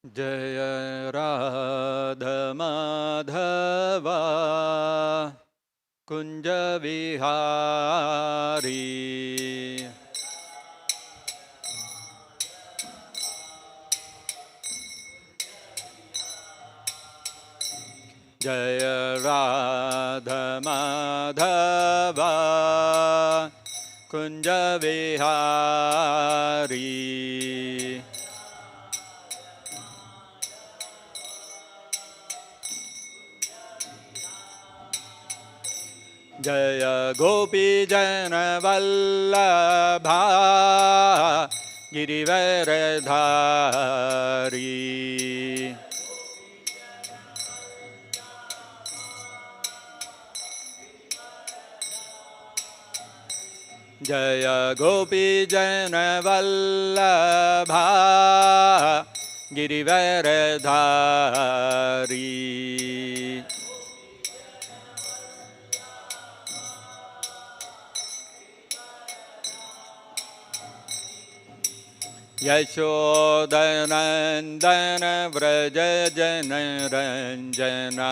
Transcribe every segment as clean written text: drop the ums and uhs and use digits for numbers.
जय राधा माधवा कुंज विहारी जय राधा माधवा कुंज विहारी जय गोपी जन वल्लभा गिरिवरधारी जय गोपी जन वल्लभा गिरिवरधारी यशोदनन्दन व्रज जनरञ्जना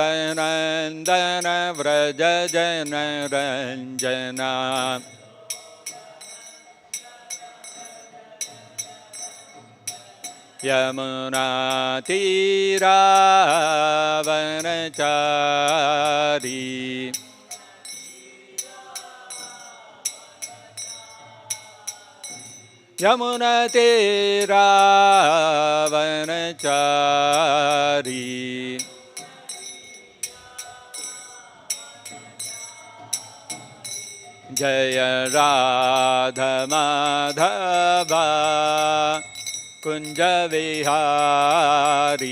यशोदनन्दन व्रज जनरञ्जना यमुना तीरावनचारी यमुना तीरावनचारी जय राधा माधवा कुंज विहारी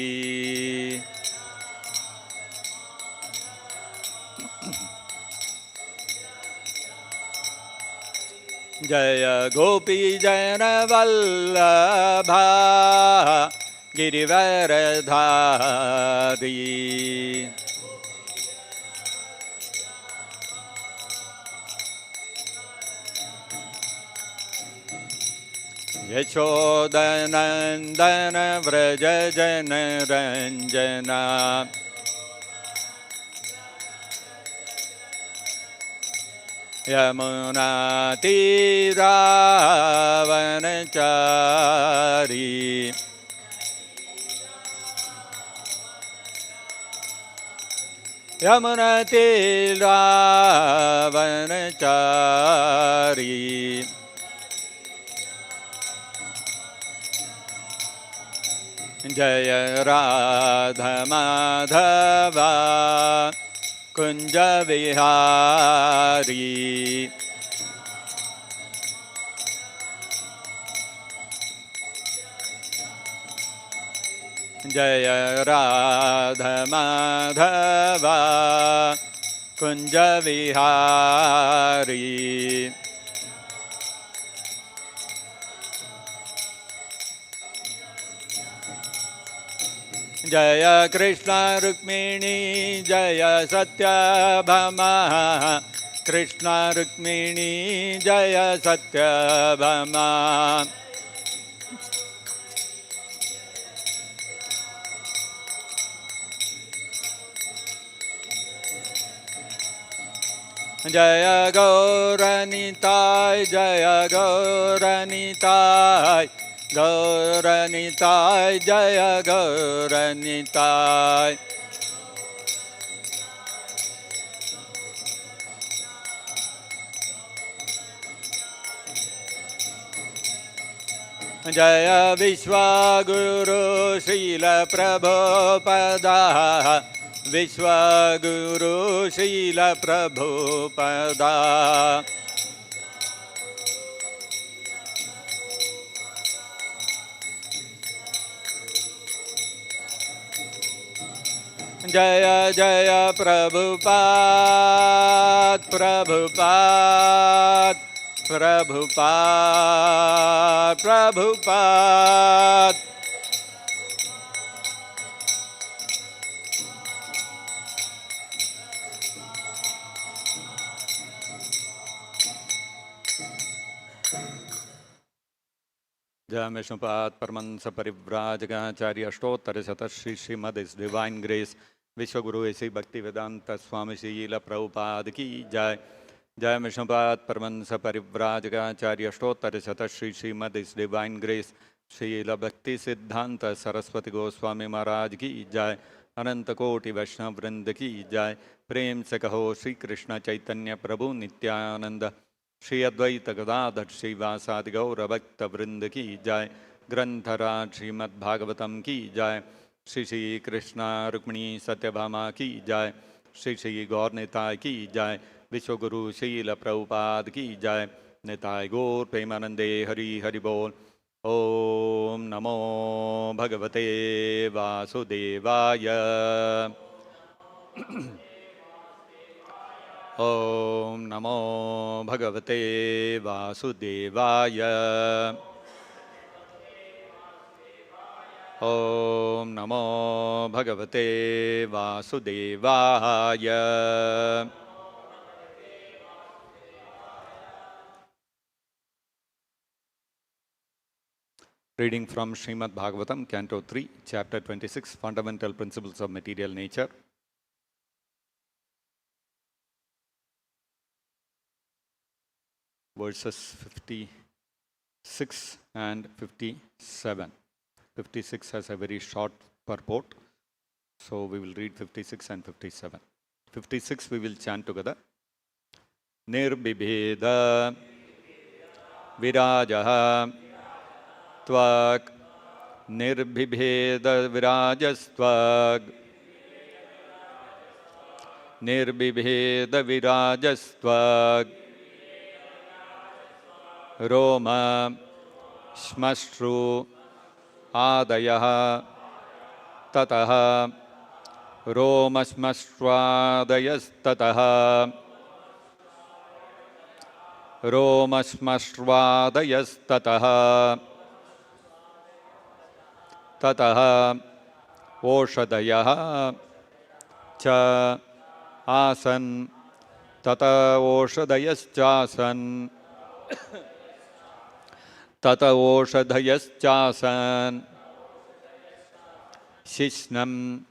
जय गोपी जन वल्लभा गिरिवरधारी यशोदनन्दन व्रज जनरञ्जना यमुना तीरावनचारी यमुना तीरावनचारी जय राधा माधवा कुंज विहारी जय राधा माधवा कुंज विहारी जय कृष्ण रुक्मिणी जय सत्यभामा कृष्ण रुक्मिणी जय सत्यभामा जय गौरनिताय जय गौरनिताय गौरनिताय जय गौरनिताय जय विश्वगुरु श्रील प्रभुपदा विश्वगुरु श्रील प्रभुपदा जय जय Prabhupada Prabhupada Prabhupada Prabhupada Jai Vishnupat Paramahansa Parivrajakaacharya Ashtottarashatat Shri Srimad His Divine Grace Vishwaguru A.C. Bhaktivedanta Swami Srila Prabhupada Ki Jai. Jai Vishnupat Paramahansa Parivrajakaacharya Ashtottarashatat Shri Srimad His Divine Grace Srila Bhakti Siddhanta Saraswati Goswami Maharaj Ki Jai. Ananta Koti Vaishnav Vrinda Ki Jai. Prem se kaho Shri Krishna Chaitanya Prabhu Nityananda Shri Advaita Gadadhar Srivasadi Gaura Bhakta Vrinda Ki Jai. Granthara Srimad Bhagavatam Ki Jai. Shri Shri Krishna Rukmini Satyabhama Ki Jai. Shri Shri Gaur Nitai Ki Jai. Vishwaguru Srila Prabhupada Ki Jai. Nitai Gaur Premanande Hari Hari Bol. Om Namo Bhagavate Vasudevaya. Om Namo Bhagavate Vasudevaya. Om Namo Bhagavate Vasudevaya. Reading from Srimad Bhagavatam, Canto 3, Chapter 26, Fundamental Principles of Material Nature. Verses 56 and 57. 56 has a very short purport, so we will read 56 and 57. 56 we will chant together. Nirbibheda Virajaha Tvak Nirbibheda Virajastvak Nirbibheda Virajastvak Roma Shmashru Adayah Tataha Roma Shmashradayastataha Roma Shmashradayastataha Tataha Oshadayah Cha Asan Tata Oshadayaschasan Tata Oshadayaschasan Shishnam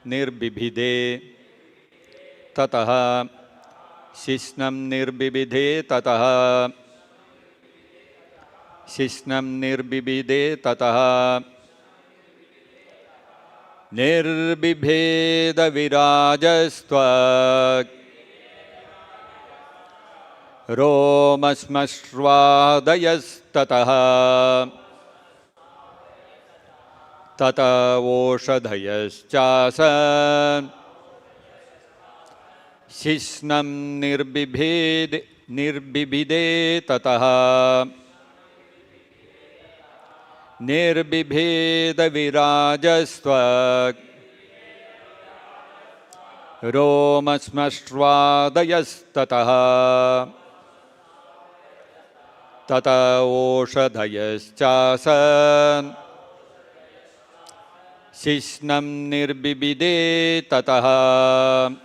Nirbibhide Tataha Shishnam Nirbibhide Tataha Shishnam Nirbibhide Tataha Nirbibheda Virajastvak Romasmashradayastataha Tata Oshadayaschasan Shishnam Nirbibhide Tataha Nirbibheda Virajastvak Romasmashradayastataha Tata Oshadayaschasan Shishnam Nirbibhide Tataha.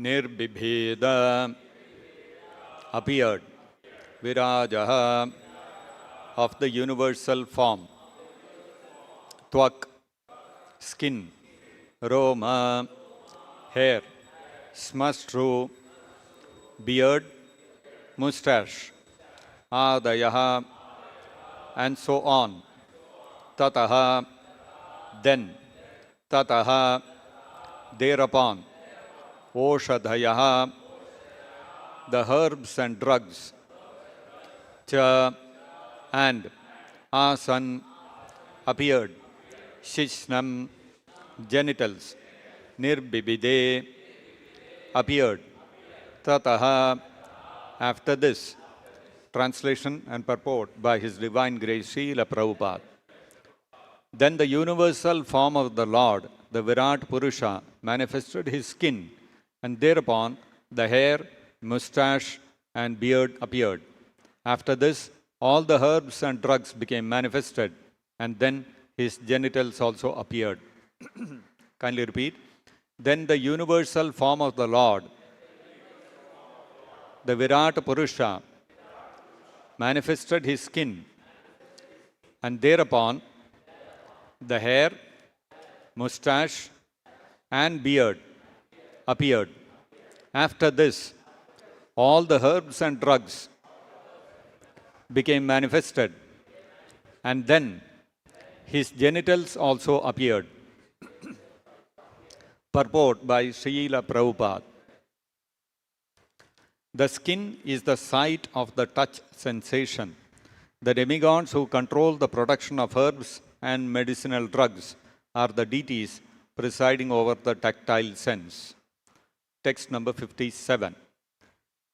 Nirbibheda appeared, Virajaha of the universal form, twak, skin, roma, hair, smashru, beard, mustache, adayaha, and so on. Tataha, then, tataha, thereupon, oshadhayaha, the herbs and drugs, cha, and, asan, appeared, shishnam, genitals, nirbibide, appeared, tataha, after this. Translation and purport by His Divine Grace Srila Prabhupada. Then the universal form of the Lord, the Virat Purusha, manifested his skin, and thereupon the hair, mustache, and beard appeared. After this, all the herbs and drugs became manifested, and then his genitals also appeared. Kindly repeat. Then the universal form of the Lord, the Virat Purusha, manifested his skin, and thereupon the hair, mustache, and beard appeared. After this, all the herbs and drugs became manifested, and then his genitals also appeared. Purport by Srila Prabhupada. The skin is the site of the touch sensation. The demigods who control the production of herbs and medicinal drugs are the deities presiding over the tactile sense. Text number 57.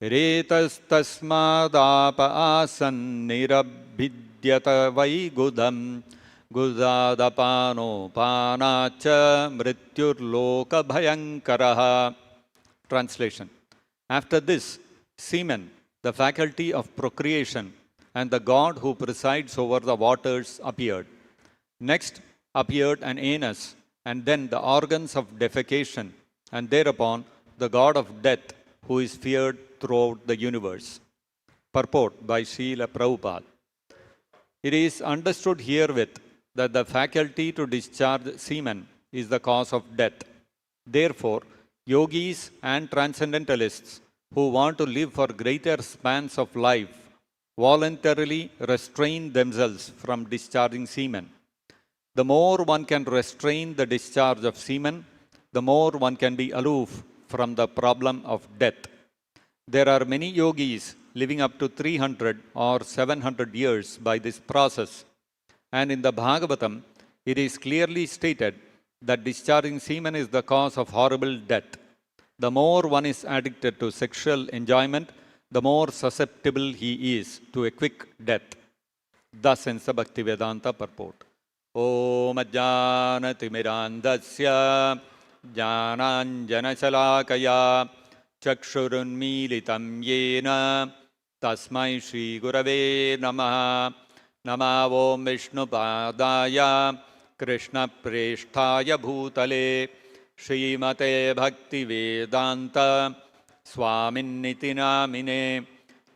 Retas tasmadapa asan nirabhidyata vaigudam gudadapano panacha mrityurloka bhayankaraha. Translation. After this, semen, the faculty of procreation, and the god who presides over the waters appeared. Next appeared an anus, and then the organs of defecation, and thereupon the god of death, who is feared throughout the universe. Purport by Srila Prabhupada. It is understood herewith that the faculty to discharge semen is the cause of death. Therefore, yogis and transcendentalists who want to live for greater spans of life voluntarily restrain themselves from discharging semen. The more one can restrain the discharge of semen, the more one can be aloof from the problem of death. There are many yogis living up to 300 or 700 years by this process, and in the Bhagavatam, it is clearly stated that discharging semen is the cause of horrible death. The more one is addicted to sexual enjoyment, the more susceptible he is to a quick death. Thus ends the Bhaktivedanta purport. Om Ajnanatimidandasya Jnananjanashalakaya Chakshurunmilitam Yena Tasmai Shri Gurave Namaha. Nama Om Vishnupadaya Krishna Presthaya Bhutale Srimate Bhaktivedanta Swaminiti Namine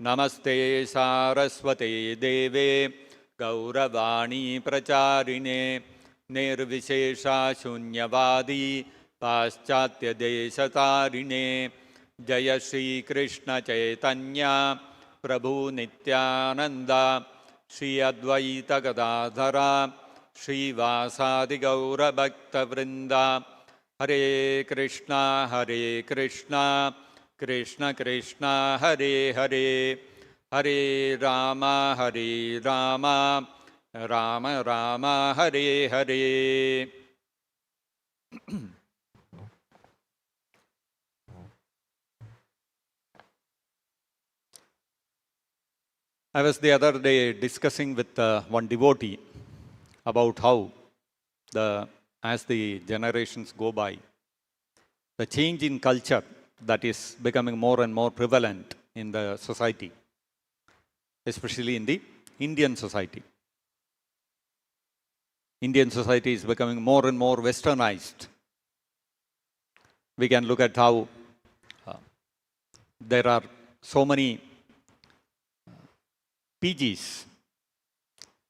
Namaste Saraswate Deve Gauravani Pracharine Nirvishesha Shunyavadi Paschatya Deshatarine Jaya Shri Krishna Chaitanya Prabhu Nityananda Shri Advaita Gadadhara Shri Vasadi Gaura Bhakta Vrinda Hare Krishna Krishna Krishna Hare Hare Hare Rama Rama Rama Hare Hare. I was the other day discussing with one devotee about how as the generations go by, the change in culture that is becoming more and more prevalent in the society, especially in the Indian society. Indian society is becoming more and more westernized. We can look at how there are so many PGs,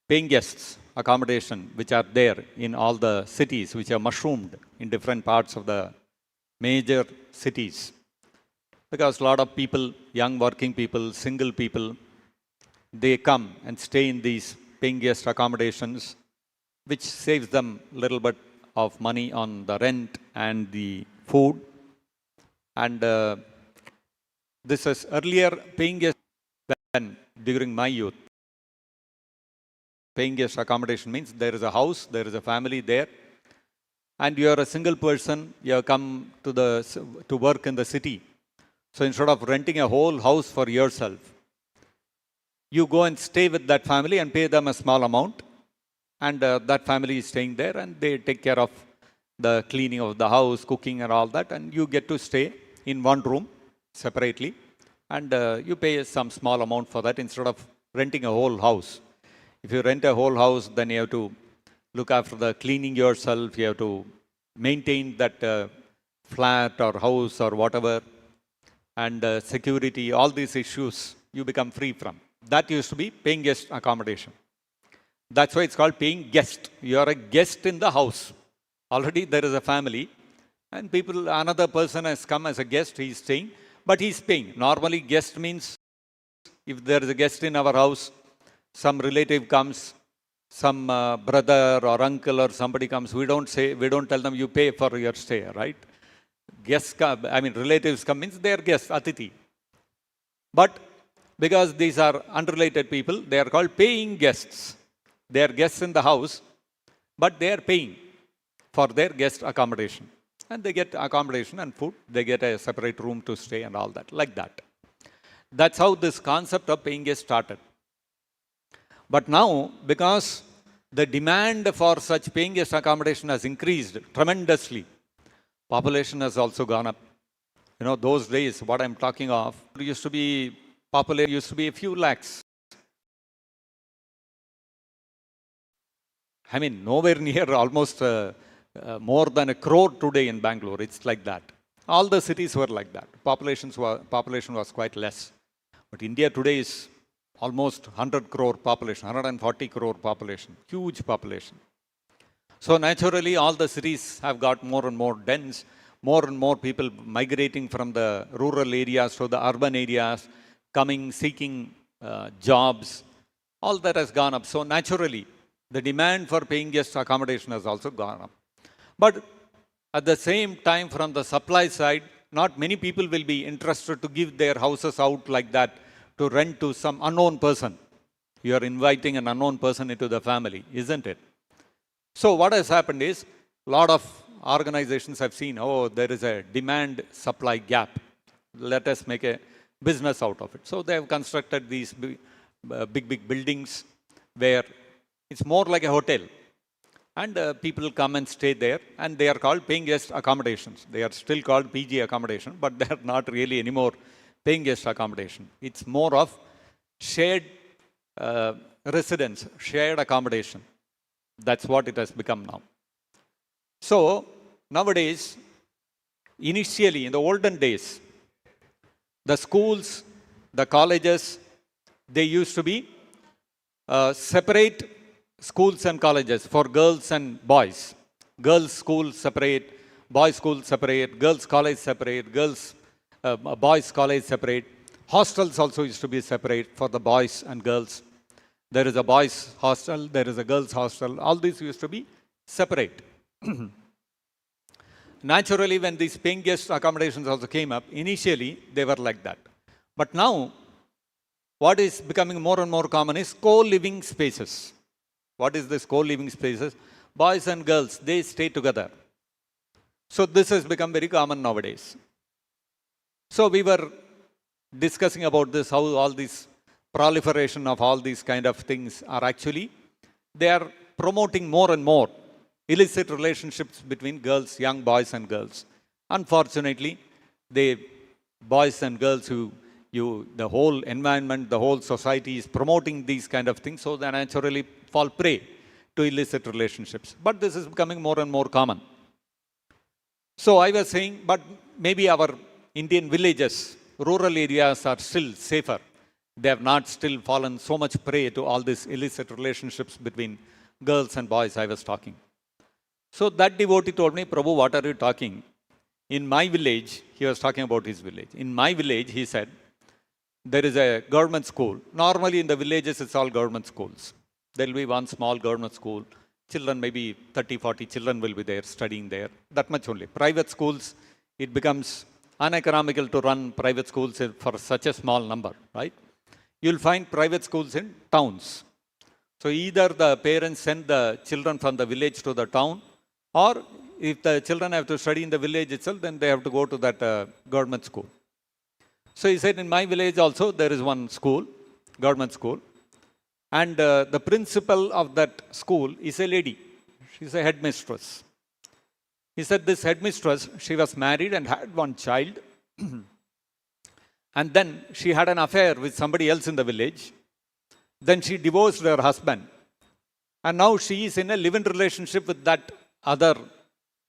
paying guests, accommodation which are there in all the cities, which are mushroomed in different parts of the major cities. Because a lot of people, young working people, single people, they come and stay in these paying guest accommodations, which saves them a little bit of money on the rent and the food. And this is earlier paying guest when during my youth. Paying guest accommodation means there is a house, there is a family there, and you are a single person, you have come to work in the city. So instead of renting a whole house for yourself, you go and stay with that family and pay them a small amount, and that family is staying there and they take care of the cleaning of the house, cooking and all that, and you get to stay in one room separately, and you pay some small amount for that instead of renting a whole house. If you rent a whole house, then you have to look after the cleaning yourself, you have to maintain that flat or house or whatever, and security, all these issues you become free from. That used to be paying guest accommodation. That's why it's called paying guest. You are a guest in the house. Already there is a family, and another person has come as a guest, he is staying, but he is paying. Normally guest means if there is a guest in our house, some relative comes, some brother or uncle or somebody comes, we don't tell them you pay for your stay, right? Guests come, relatives come means they are guests, atiti. But because these are unrelated people, they are called paying guests. They are guests in the house, but they are paying for their guest accommodation. And they get accommodation and food, they get a separate room to stay and all that, like that. That's how this concept of paying guest started. But now, because the demand for such paying guest accommodation has increased tremendously, population has also gone up. You know, those days, what I'm talking of, used to be a few lakhs. Nowhere near almost more than a crore today in Bangalore. It's like that. All the cities were like that. Population was quite less. But India today is almost 100 crore population, 140 crore population, huge population. So naturally, all the cities have got more and more dense, more and more people migrating from the rural areas to the urban areas, coming, seeking jobs. All that has gone up. So naturally, the demand for paying guest accommodation has also gone up. But at the same time, from the supply side, not many people will be interested to give their houses out like that to rent to some unknown person. You are inviting an unknown person into the family, isn't it? So what has happened is, a lot of organizations have seen, there is a demand-supply gap. Let us make a business out of it. So they have constructed these big buildings where it's more like a hotel. And people come and stay there, and they are called paying guest accommodations. They are still called PG accommodation, but they are not really anymore paying guest accommodation. It's more of shared residence, shared accommodation. That's what it has become now. So nowadays, initially in the olden days, the schools, the colleges, they used to be separate schools and colleges for girls and boys. Girls' school separate, boys' school separate, girls' college separate, boys' college separate. Hostels also used to be separate for the boys and girls. There is a boys' hostel, there is a girls' hostel. All these used to be separate. Naturally, when these paying guest accommodations also came up, initially they were like that. But now, what is becoming more and more common is co-living spaces. What is this co-living spaces? Boys and girls, they stay together. So this has become very common nowadays. So we were discussing about this, how all this proliferation of all these kind of things are actually, they are promoting more and more illicit relationships between girls, young boys and girls. Unfortunately, boys and girls the whole environment, the whole society is promoting these kind of things, so they naturally fall prey to illicit relationships. But this is becoming more and more common. So I was saying, but maybe our Indian villages, rural areas are still safer. They have not still fallen so much prey to all these illicit relationships between girls and boys I was talking. So that devotee told me, Prabhu, what are you talking? In my village, he was talking about his village. In my village, he said, there is a government school. Normally in the villages, it's all government schools. There will be one small government school. Children, maybe 30, 40 children will be there studying there. That much only. Private schools, it becomes uneconomical to run private schools for such a small number, right? You'll find private schools in towns. So either the parents send the children from the village to the town, or if the children have to study in the village itself, then they have to go to that government school. So he said, in my village also, there is one school, government school. And the principal of that school is a lady. She's a headmistress. He said this headmistress, she was married and had one child. And then she had an affair with somebody else in the village. Then she divorced her husband. And now she is in a live-in relationship with that other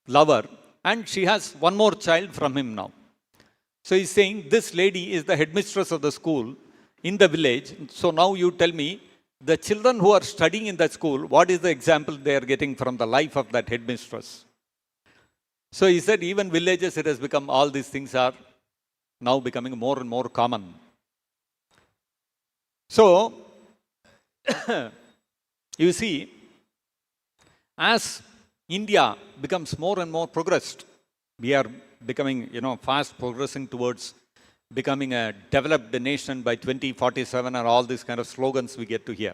lover. And she has one more child from him now. So he's saying this lady is the headmistress of the school in the village. So now you tell me, the children who are studying in that school, what is the example they are getting from the life of that headmistress? So he said, even villages, it has become, all these things are now becoming more and more common. So, you see, as India becomes more and more progressed, we are becoming, fast progressing towards becoming a developed nation by 2047 and all these kind of slogans we get to hear.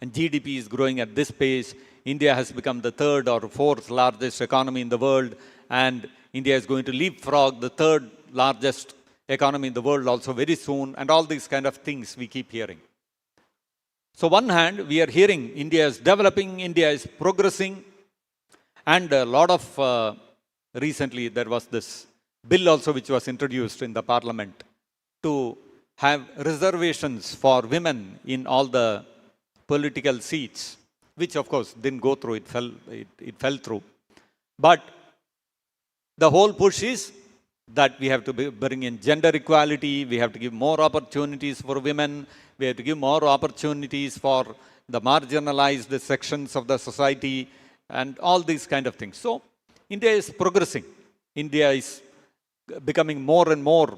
And GDP is growing at this pace. India has become the third or fourth largest economy in the world, and India is going to leapfrog the third largest economy in the world also very soon, and all these kind of things we keep hearing. So one hand, we are hearing India is developing, India is progressing, and a lot of, recently there was this bill also which was introduced in the parliament to have reservations for women in all the political seats, which of course didn't go through, it fell through. But the whole push is that we have to bring in gender equality, we have to give more opportunities for women, we have to give more opportunities for the marginalized sections of the society, and all these kind of things. So India is progressing. India is becoming more and more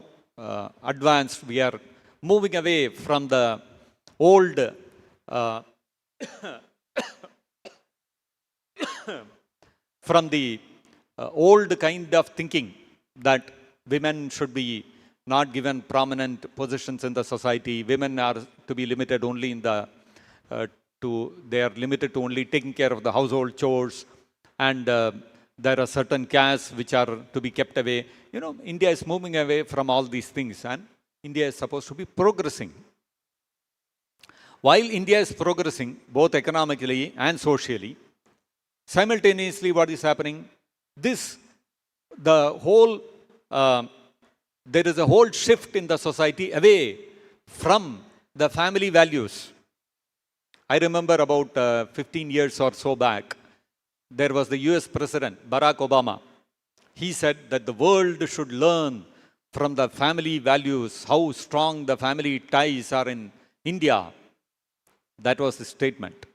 advanced. We are moving away from the old old kind of thinking that women should be not given prominent positions in the society. Women are to be limited only in the they are limited to only taking care of the household chores, and there are certain castes which are to be kept away. India is moving away from all these things, and India is supposed to be progressing. While India is progressing, both economically and socially, simultaneously what is happening? There is a whole shift in the society away from the family values. I remember about 15 years or so back, there was the US President, Barack Obama. He said that the world should learn from the family values, how strong the family ties are in India. That was the statement.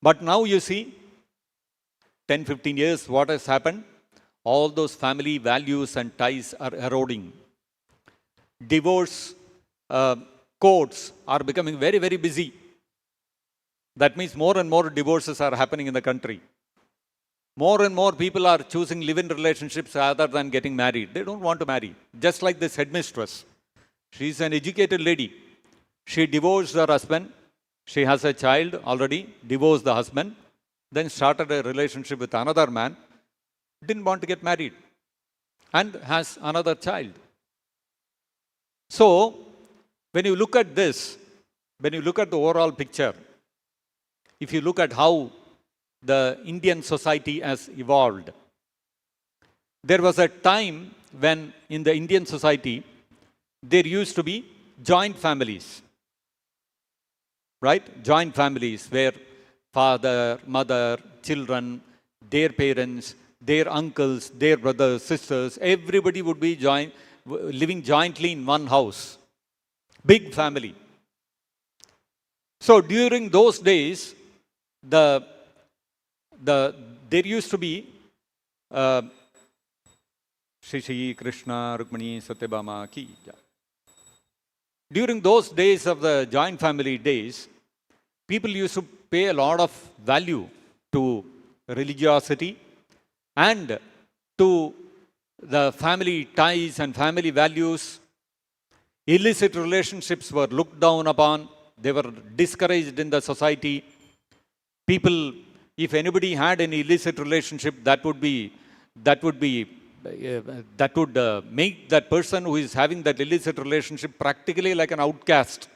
But now you see, 10, 15 years, what has happened? All those family values and ties are eroding. Divorce courts are becoming very, very busy. That means more and more divorces are happening in the country. More and more people are choosing live-in relationships rather than getting married. They don't want to marry. Just like this headmistress. She's an educated lady. She divorced her husband. She has a child already, divorced the husband, then started a relationship with another man, didn't want to get married, and has another child. So, when you look at this, when you look at the overall picture, if you look at how the Indian society has evolved, there was a time when in the Indian society, there used to be joint families. Right? Joint families where father, mother, children, their parents, their uncles, their brothers, sisters, everybody would be living jointly in one house. Big family. So during those days, the there used to be Shri Krishna Rukmani Satyabhama ki. During those days of the joint family days, people used to pay a lot of value to religiosity and to the family ties and family values. Illicit relationships were looked down upon. They were discouraged in the society. People, if anybody had an illicit relationship, that would make that person who is having that illicit relationship practically like an outcast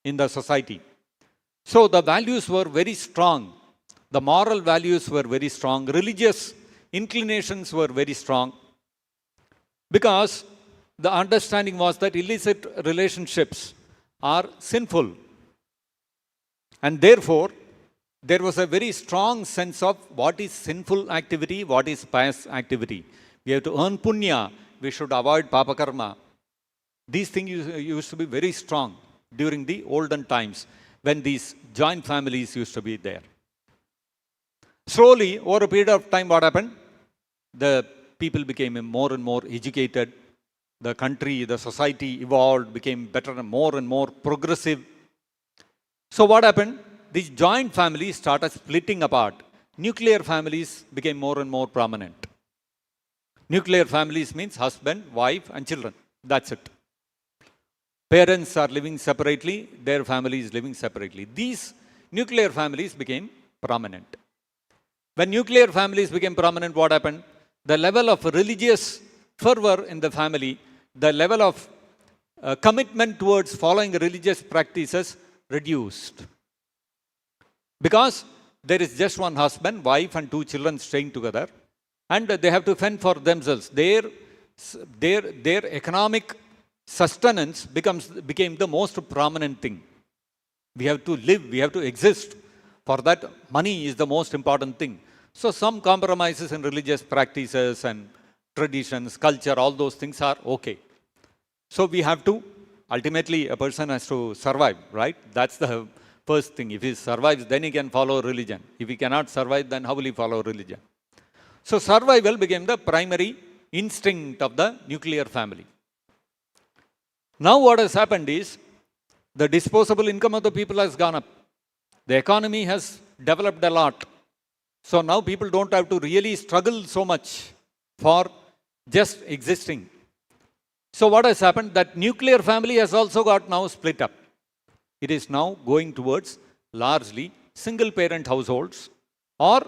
in the society. So the values were very strong. The moral values were very strong. Religious inclinations were very strong. Because the understanding was that illicit relationships are sinful. And therefore, there was a very strong sense of what is sinful activity, what is pious activity. We have to earn punya, we should avoid papa karma. These things used to be very strong during the olden times when these joint families used to be there. Slowly, over a period of time, what happened? The people became more and more educated. The country, the society evolved, became better and more progressive. So what happened? These joint families started splitting apart. Nuclear families became more and more prominent. Nuclear families means husband, wife and children. That's it. Parents are living separately, their family is living separately. These nuclear families became prominent. When nuclear families became prominent, what happened? The level of religious fervor in the family, the level of commitment towards following religious practices reduced. Because there is just one husband, wife and two children staying together, and they have to fend for themselves. Their economic sustenance became the most prominent thing. We have to live, we have to exist. For that, money is the most important thing. So some compromises in religious practices and traditions, culture, all those things are okay. So we have to, ultimately a person has to survive, right? That's the first thing. If he survives, then he can follow religion. If he cannot survive, then how will he follow religion? So survival became the primary instinct of the nuclear family. Now what has happened is, the disposable income of the people has gone up. The economy has developed a lot. So now people don't have to really struggle so much for just existing. So what has happened? That nuclear family has also got now split up. It is now going towards largely single parent households or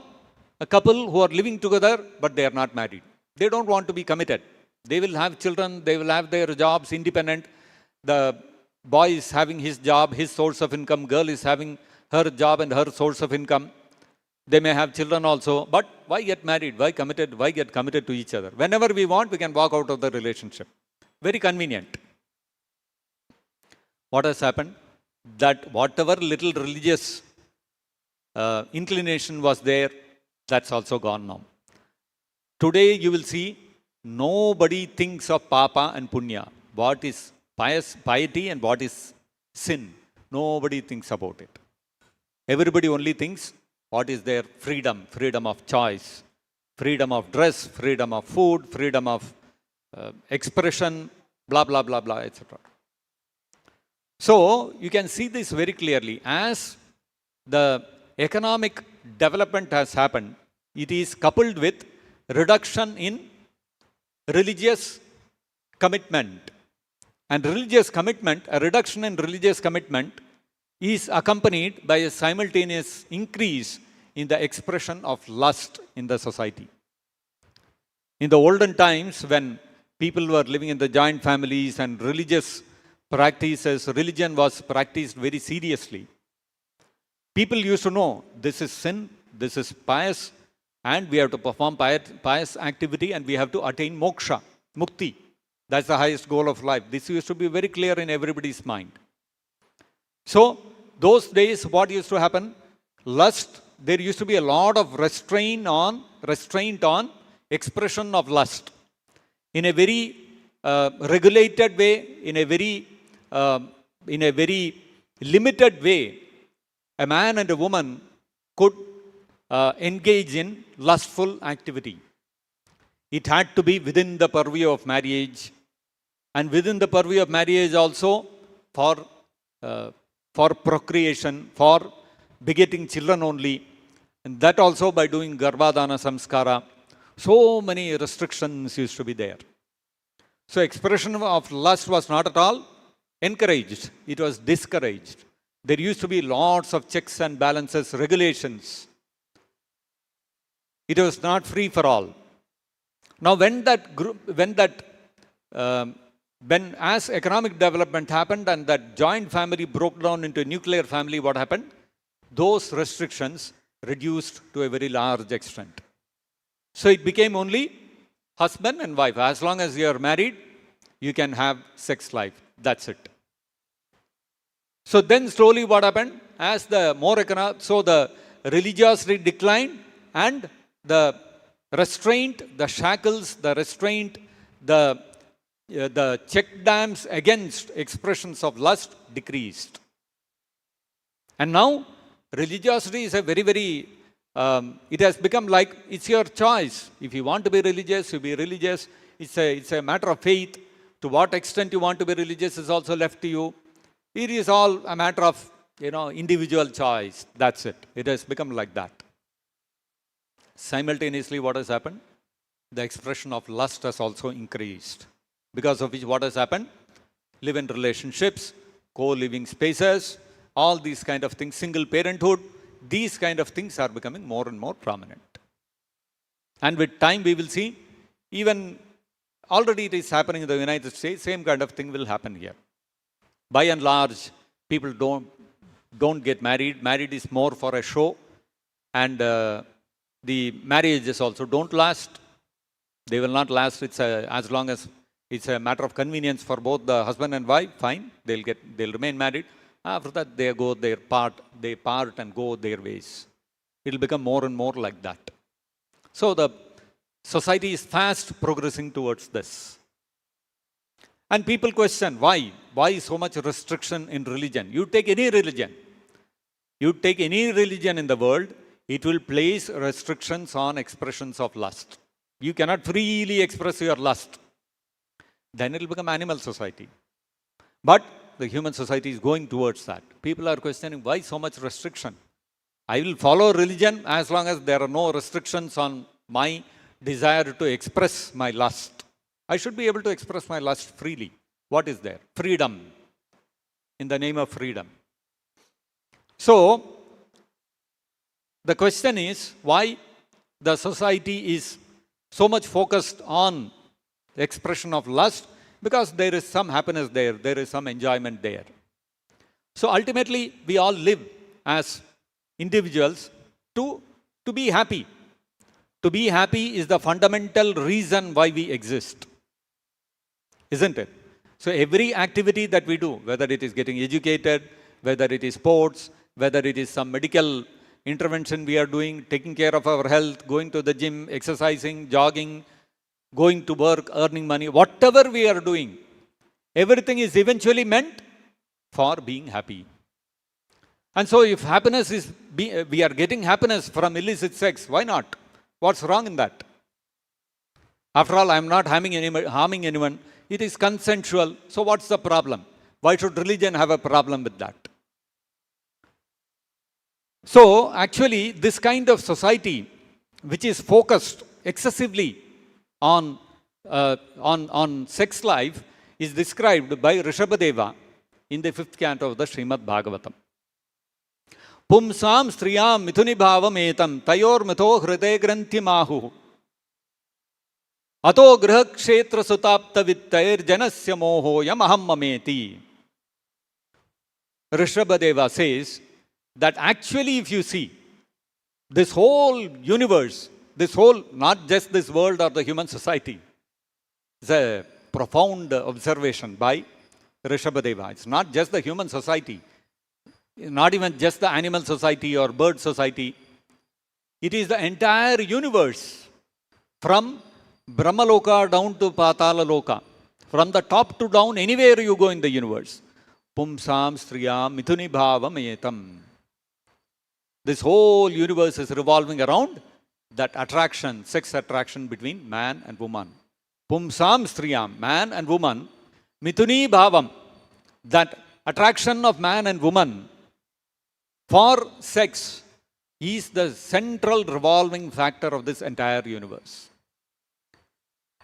a couple who are living together but they are not married. They don't want to be committed. They will have children, they will have their jobs independent. The boy is having his job, his source of income. Girl is having her job and her source of income. They may have children also. But why get married? Why committed? Why get committed to each other? Whenever we want, we can walk out of the relationship. Very convenient. What has happened? That whatever little religious inclination was there, that's also gone now. Today you will see nobody thinks of papa and punya. What is piety and what is sin? Nobody thinks about it. Everybody only thinks what is their freedom, freedom of choice, freedom of dress, freedom of food, freedom of expression, blah, blah, blah, blah, etc. So you can see this very clearly. As the economic development has happened, it is coupled with reduction in religious commitment. And religious commitment, a reduction in religious commitment is accompanied by a simultaneous increase in the expression of lust in the society. In the olden times, when people were living in the joint families and religious practices, religion was practiced very seriously. People used to know this is sin, this is pious, and we have to perform pious activity and we have to attain moksha, mukti. That's the highest goal of life. This used to be very clear in everybody's mind. So, those days, what used to happen? Lust, there used to be a lot of restraint on expression of lust. In a very regulated way, in a very limited way, a man and a woman could engage in lustful activity. It had to be within the purview of marriage, and within the purview of marriage also for procreation, for begetting children only, and that also by doing garbhadana samskara. So many restrictions used to be there. So expression of lust was not at all encouraged, it was discouraged. There used to be lots of checks and balances, regulations. It was not free for all. Now when as economic development happened and that joint family broke down into a nuclear family, what happened? Those restrictions reduced to a very large extent. So it became only husband and wife. As long as you are married, you can have sex life. That's it. So then slowly what happened? As the religiosity declined, and the restraint, the shackles, the restraint, the check dams against expressions of lust decreased. And now religiosity is a very, it has become like it's your choice. If you want to be religious, you be religious. It's a matter of faith. To what extent you want to be religious is also left to you. It is all a matter of, individual choice. That's it. It has become like that. Simultaneously, what has happened? The expression of lust has also increased. Because of which, what has happened? Live-in relationships, co-living spaces, all these kind of things, single parenthood, these kind of things are becoming more and more prominent. And with time, we will see, even already it is happening in the United States, same kind of thing will happen here. By and large, people don't get married. Married is more for a show. And the marriages also don't last. They will not last. As long as it's a matter of convenience for both the husband and wife, fine. They'll remain married. After that, they part and go their ways. It will become more and more like that. So the society is fast progressing towards this. And people question, why? Why so much restriction in religion? You take any religion. You take any religion in the world, it will place restrictions on expressions of lust. You cannot freely express your lust. Then it will become animal society. But the human society is going towards that. People are questioning, why so much restriction? I will follow religion as long as there are no restrictions on my desire to express my lust. I should be able to express my lust freely. What is there? Freedom. In the name of freedom. So, the question is, why the society is so much focused on the expression of lust? Because there is some happiness there, there is some enjoyment there. So ultimately, we all live as individuals to be happy. To be happy is the fundamental reason why we exist. Isn't it? So every activity that we do, whether it is getting educated, whether it is sports, whether it is some medical intervention we are doing, taking care of our health, going to the gym, exercising, jogging, going to work, earning money, whatever we are doing, everything is eventually meant for being happy. And so if happiness is, we are getting happiness from illicit sex, why not? What's wrong in that? After all, I am not harming anyone. It is consensual. So what's the problem? Why should religion have a problem with that? So actually, this kind of society, which is focused excessively on sex life, is described by Rishabhadeva in the 5th canto of the Srimad Bhagavatam. Pumsam striyam mithuni bhavam etam tayor mitho hriday granthi mahu ato griha kshetra sutapta vittair janasya moho yamaham mameti. Rishabhadeva says that actually, if you see, this whole universe, not just this world or the human society, it's a profound observation by Rishabhadeva. It's not just the human society, not even just the animal society or bird society. It is the entire universe, from Brahmaloka down to Patala Loka, from the top to down, anywhere you go in the universe. Pumsam striyam mithuni bhavam etam. This whole universe is revolving around that attraction, sex attraction between man and woman. Pumsam striyam, man and woman. Mituni bhavam, that attraction of man and woman for sex is the central revolving factor of this entire universe.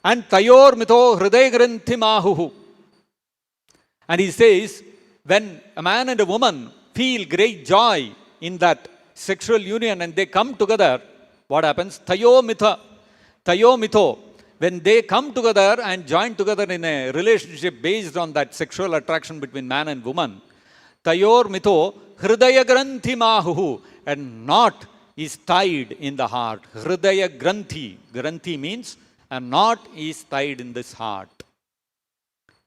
And tayor mitho hriday granthi mahuhu. And he says, when a man and a woman feel great joy in that sexual union and they come together, what happens? Tayo mitho. When they come together and join together in a relationship based on that sexual attraction between man and woman, tayor mitho hridaya granthi mahuhu, and knot is tied in the heart. Hridaya granthi. Granthi means a knot is tied in this heart.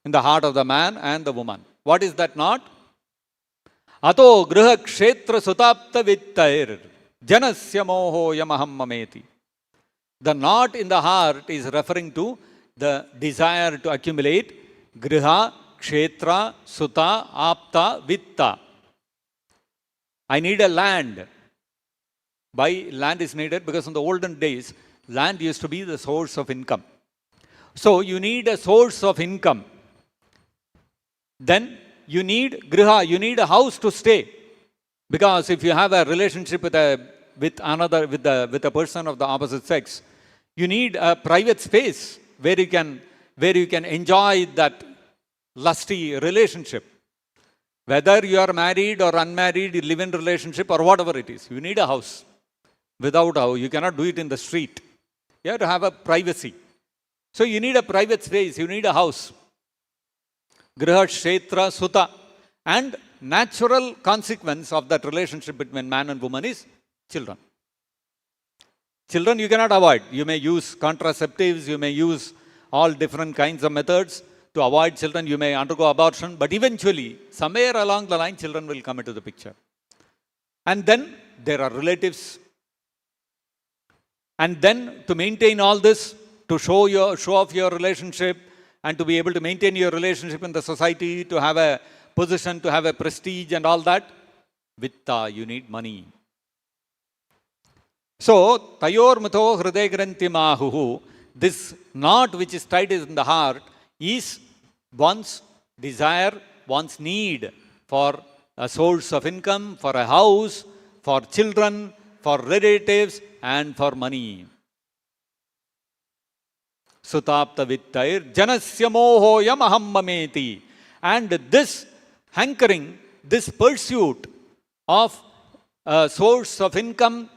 In the heart of the man and the woman. What is that knot? Ato griha kshetra sutapta vittair janasya moho yamaham mameti. The knot in the heart is referring to the desire to accumulate griha, kshetra, suta, apta, vitta. I need a land. Why land is needed? Because in the olden days, land used to be the source of income. So you need a source of income. Then you need griha, you need a house to stay. Because if you have a relationship with a person of the opposite sex, you need a private space where you can enjoy that lusty relationship. Whether you are married or unmarried, you live in relationship or whatever it is, you need a house. Without a house, you cannot do it in the street. You have to have a privacy. So you need a private space, you need a house. Griha, kshetra, suta. And natural consequence of that relationship between man and woman is children. Children you cannot avoid. You may use contraceptives, you may use all different kinds of methods to avoid children. You may undergo abortion, but eventually, somewhere along the line, children will come into the picture. And then there are relatives. And then to maintain all this, to show off your relationship, and to be able to maintain your relationship in the society, to have a position, to have a prestige and all that, vitta, you need money. So, tayor mitho hriday granthi mahuhu, this knot which is tied in the heart is one's desire, one's need for a source of income, for a house, for children, for relatives, and for money. Sutapta vittair janasya moho yamaham mameti. And this hankering, this pursuit of a source of income,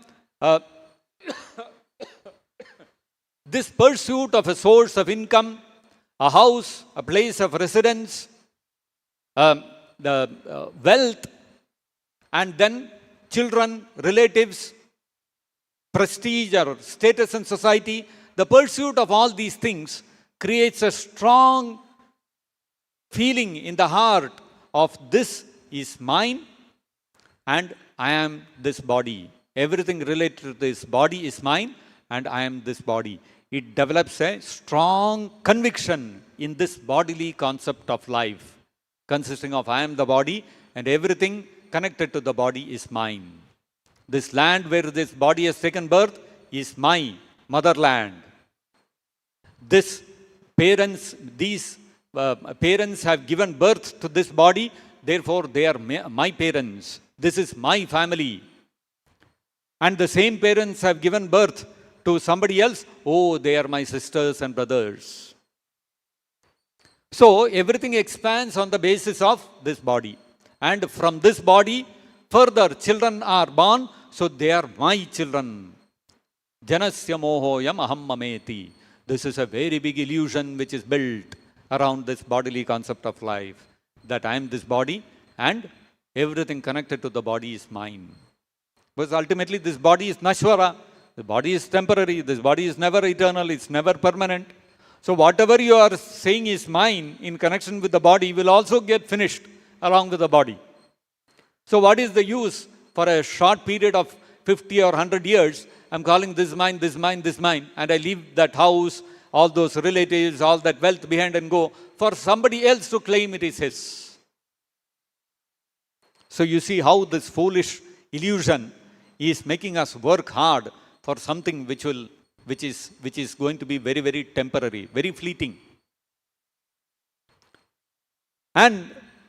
this pursuit of a source of income, a house, a place of residence, the wealth, and then children, relatives, prestige or status in society, the pursuit of all these things creates a strong feeling in the heart of this is mine and I am this body. Everything related to this body is mine and I am this body. It develops a strong conviction in this bodily concept of life, consisting of I am the body and everything connected to the body is mine. This land where this body has taken birth is my motherland. These parents have given birth to this body, therefore they are my parents. This is my family. And the same parents have given birth to somebody else, oh, they are my sisters and brothers. So everything expands on the basis of this body. And from this body, further children are born, so they are my children. Janasya mohoyam aham mameti. This is a very big illusion which is built around this bodily concept of life. That I am this body and everything connected to the body is mine. Because ultimately this body is nashvara. The body is temporary. This body is never eternal. It's never permanent. So whatever you are saying is mine in connection with the body will also get finished along with the body. So what is the use for a short period of 50 or 100 years? I'm calling this mine, this mine, this mine, and I leave that house, all those relatives, all that wealth behind and go for somebody else to claim it is his. So you see how this foolish illusion He is making us work hard for something which is going to be very, very temporary, very fleeting. And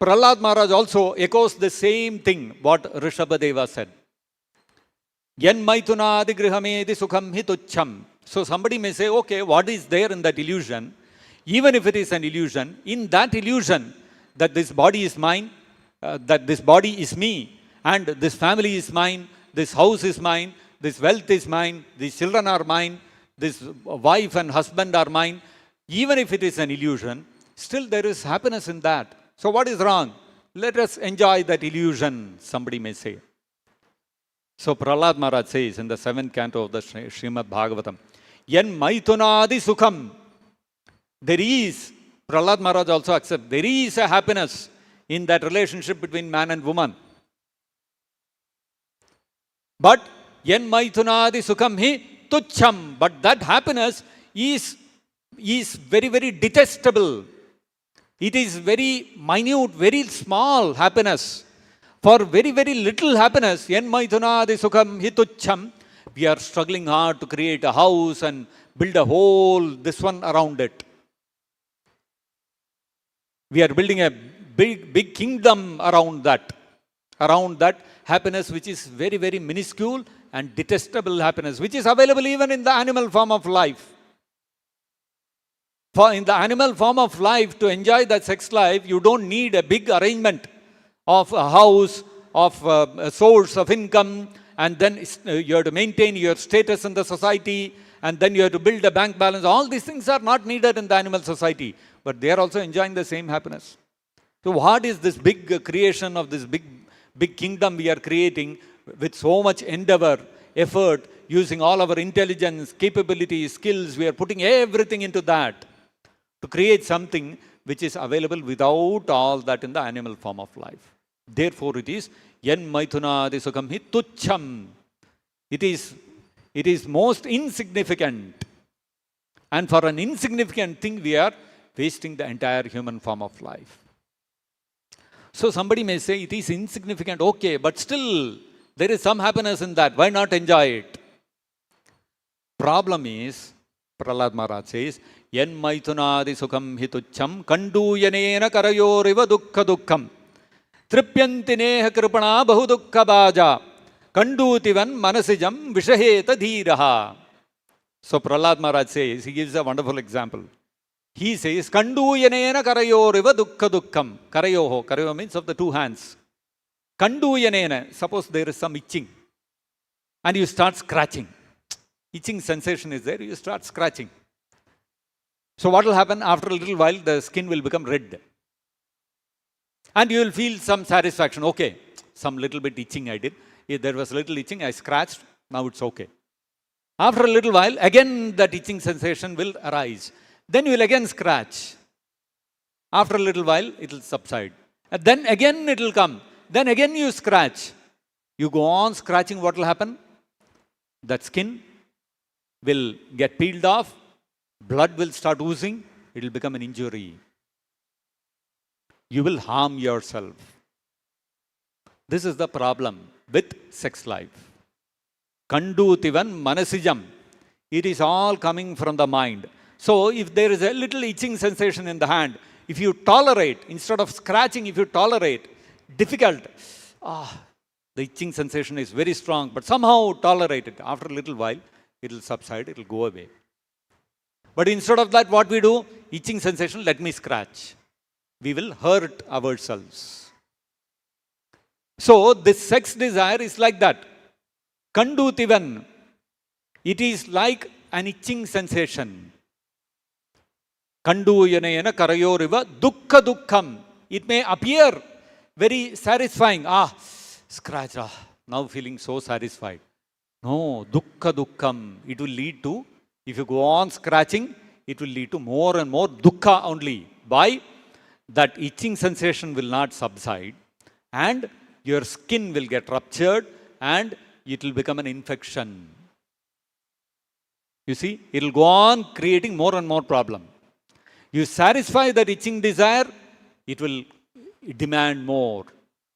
Prahlad Maharaj also echoes the same thing what Rishabhadeva said. Yan maitunadi grihamedi sukham hi tuchham. So somebody may say, okay, what is there in that illusion? Even if it is an illusion, in that illusion that this body is mine, that this body is me, and this family is mine, this house is mine, this wealth is mine, these children are mine, this wife and husband are mine. Even if it is an illusion, still there is happiness in that. So what is wrong? Let us enjoy that illusion, somebody may say. So Prahlad Maharaj says in the 7th canto of the Srimad Bhagavatam, Yan maitunadi sukham. There is, Prahlad Maharaj also accepts, there is a happiness in that relationship between man and woman. But yan maitunadi sukham hi tuchham. But that happiness is very, very detestable. It is very minute, very small happiness. For very, very little happiness, yan maitunadi sukham hi tuchham, we are struggling hard to create a house and build a whole this one around it. We are building a big kingdom around that happiness which is very, very minuscule and detestable happiness, which is available even in the animal form of life. For in the animal form of life, to enjoy that sex life, you don't need a big arrangement of a house, of a source of income, and then you have to maintain your status in the society, and then you have to build a bank balance. All these things are not needed in the animal society, but they are also enjoying the same happiness. So what is this big creation of this big kingdom we are creating with so much endeavor, effort, using all our intelligence, capabilities, skills? We are putting everything into that to create something which is available without all that in the animal form of life. Therefore it is yan maithunadi sukham hi tuchham. It is most insignificant. And for an insignificant thing, we are wasting the entire human form of life. So somebody may say it is insignificant, okay, but still there is some happiness in that. Why not enjoy it? Problem is, Prahlad Maharaj says, yan maithunadi sukham hi tuchham kanduyanena karayoriva dukkha dukkham tripyanti neha kripana bahu dukkha baja kandutivan manasijam vishaheta dhiraha. So Prahlad Maharaj says, he gives a wonderful example. He says, Kanduyanena karayoriva dukkha dukkham. Karayo means of the two hands. Kanduyanena, suppose there is some itching and you start scratching. Itching sensation is there, you start scratching. So what will happen? After a little while, the skin will become red. And you will feel some satisfaction. Okay, some little bit itching I did. If there was little itching, I scratched, now it's okay. After a little while, again that itching sensation will arise. Then you will again scratch. After a little while, it will subside. And then again it will come. Then again you scratch. You go on scratching, what will happen? That skin will get peeled off. Blood will start oozing. It will become an injury. You will harm yourself. This is the problem with sex life. Kandutivan manasijam. It is all coming from the mind. So if there is a little itching sensation in the hand, if you tolerate, instead of scratching, if you tolerate, difficult. The itching sensation is very strong, but somehow tolerate it. After a little while, it will subside, it will go away. But instead of that, what we do? Itching sensation, let me scratch. We will hurt ourselves. So this sex desire is like that. Kandutivan. It is like an itching sensation. Kanduyanena karayoriva dukkha dukkham. It may appear very satisfying. Scratch. Now feeling so satisfied. No, dukkha dukkham. It will lead to, if you go on scratching, it will lead to more and more dukkha only. Why? That itching sensation will not subside and your skin will get ruptured and it will become an infection. You see, it will go on creating more and more problem. You satisfy that itching desire, it will demand more.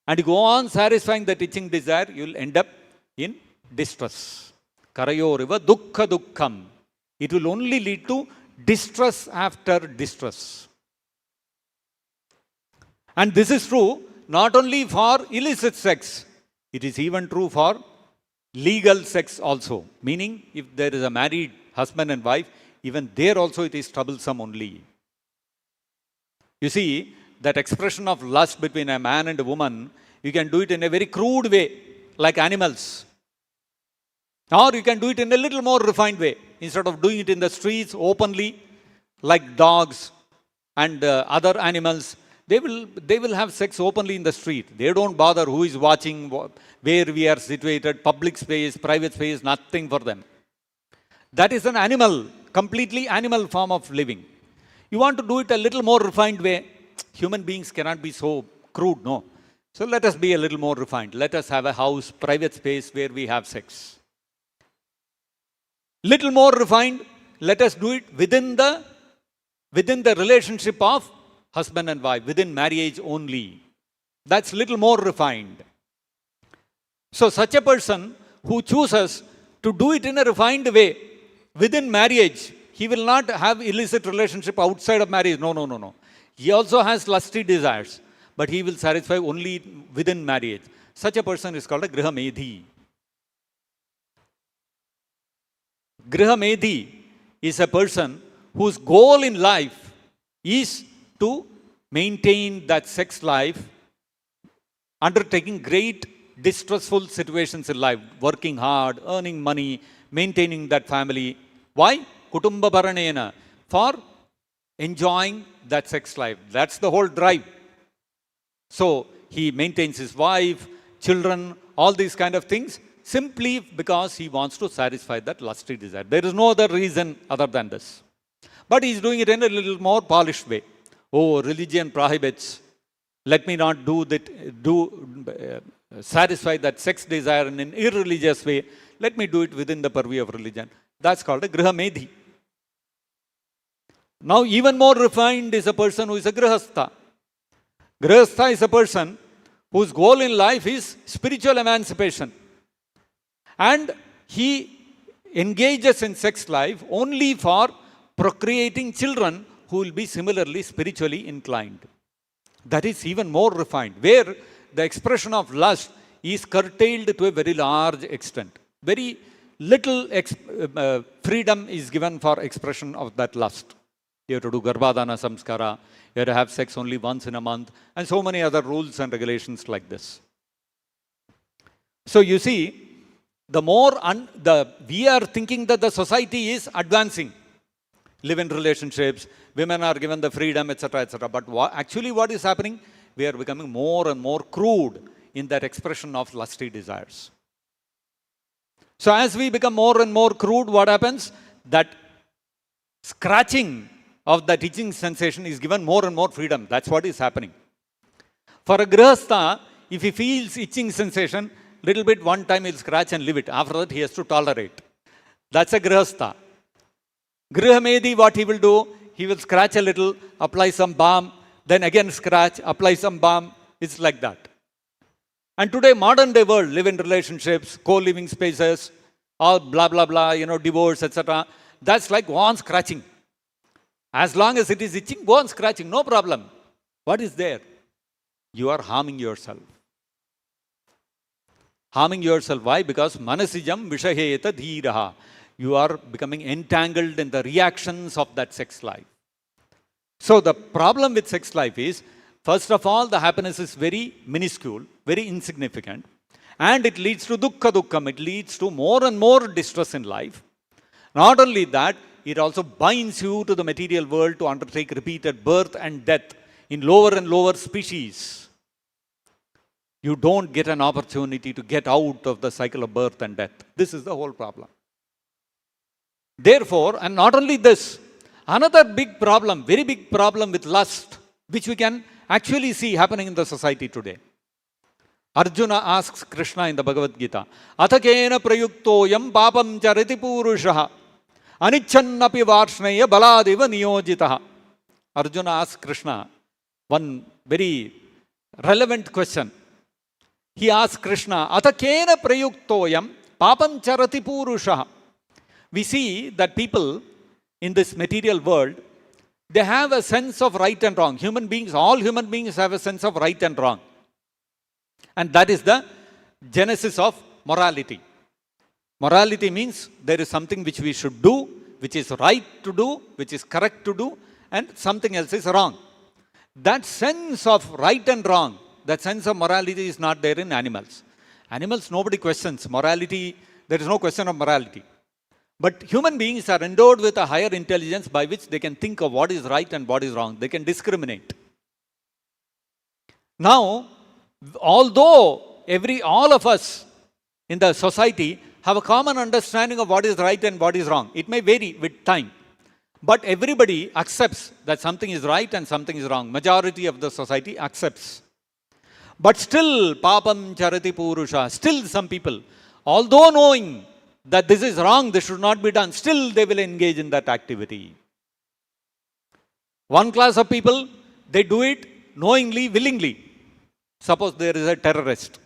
And you go on satisfying that itching desire, you will end up in distress. Karayoriva dukkha dukkham. It will only lead to distress after distress. And this is true not only for illicit sex, it is even true for legal sex also. Meaning, if there is a married husband and wife, even there also it is troublesome only. You see, that expression of lust between a man and a woman, you can do it in a very crude way, like animals. Or you can do it in a little more refined way. Instead of doing it in the streets openly, like dogs and other animals, they will have sex openly in the street. They don't bother who is watching, where we are situated, public space, private space, nothing for them. That is an animal, completely animal form of living. You want to do it a little more refined way. Human beings cannot be so crude, no. So let us be a little more refined. Let us have a house, private space where we have sex. Little more refined, let us do it within the relationship of husband and wife, within marriage only. That's little more refined. So such a person who chooses to do it in a refined way within marriage, he will not have illicit relationship outside of marriage. No. He also has lusty desires, but he will satisfy only within marriage. Such a person is called a grihamedhi. Grihamedhi is a person whose goal in life is to maintain that sex life, undertaking great distressful situations in life, working hard, earning money, maintaining that family. Why? Kutumba Bharanena, for enjoying that sex life. That's the whole drive. So he maintains his wife, children, all these kind of things, simply because he wants to satisfy that lusty desire. There is no other reason other than this. But he's doing it in a little more polished way. Oh, religion prohibits. Let me not satisfy that sex desire in an irreligious way. Let me do it within the purview of religion. That's called a grihamedhi. Now, even more refined is a person who is a grihastha. Grihastha is a person whose goal in life is spiritual emancipation. And he engages in sex life only for procreating children who will be similarly spiritually inclined. That is even more refined, where the expression of lust is curtailed to a very large extent. Very little freedom is given for expression of that lust. You have to do garbhadana samskara, you have to have sex only once in a month, and so many other rules and regulations like this. So you see, we are thinking that the society is advancing. Live-in relationships, women are given the freedom, etc., etc. But actually what is happening? We are becoming more and more crude in that expression of lusty desires. So as we become more and more crude, what happens? That scratching of that itching sensation is given more and more freedom. That's what is happening. For a grihastha, if he feels itching sensation, little bit one time he'll scratch and leave it. After that he has to tolerate. That's a grihastha. Grihamedhi, what he will do? He will scratch a little, apply some balm, then again scratch, apply some balm. It's like that. And today, modern day world, live-in relationships, co-living spaces, all blah, blah, blah, divorce, etc. That's like go on scratching. As long as it is itching, go on scratching, no problem. What is there? You are harming yourself. Harming yourself, why? Because manasijam vishaheta dhiraha. You are becoming entangled in the reactions of that sex life. So the problem with sex life is, first of all, the happiness is very minuscule, very insignificant, and it leads to dukkha dukkham. It leads to more and more distress in life. Not only that, it also binds you to the material world to undertake repeated birth and death in lower and lower species. You don't get an opportunity to get out of the cycle of birth and death. This is the whole problem. Therefore, and not only this, another big problem, very big problem with lust, which we can actually see happening in the society today. Arjuna asks Krishna in the Bhagavad Gita, Athakena prayuktoyam papam chariti purushaha anichannapi varshneya baladeva niyojitaha. Arjuna asks Krishna one very relevant question. He asks Krishna, Athakena prayuktoyam Papam charati purusha. We see that people in this material world, they have a sense of right and wrong. All human beings have a sense of right and wrong. And that is the genesis of morality. Morality means there is something which we should do, which is right to do, which is correct to do, and something else is wrong. That sense of right and wrong, that sense of morality is not there in animals. Animals, nobody questions morality. There is no question of morality. But human beings are endowed with a higher intelligence by which they can think of what is right and what is wrong. They can discriminate. Now, although all of us in the society have a common understanding of what is right and what is wrong, it may vary with time. But everybody accepts that something is right and something is wrong. Majority of the society accepts. But still, papam charati purusha, still some people, although knowing that this is wrong, this should not be done, still they will engage in that activity. One class of people, they do it knowingly, willingly. Suppose there is a terrorist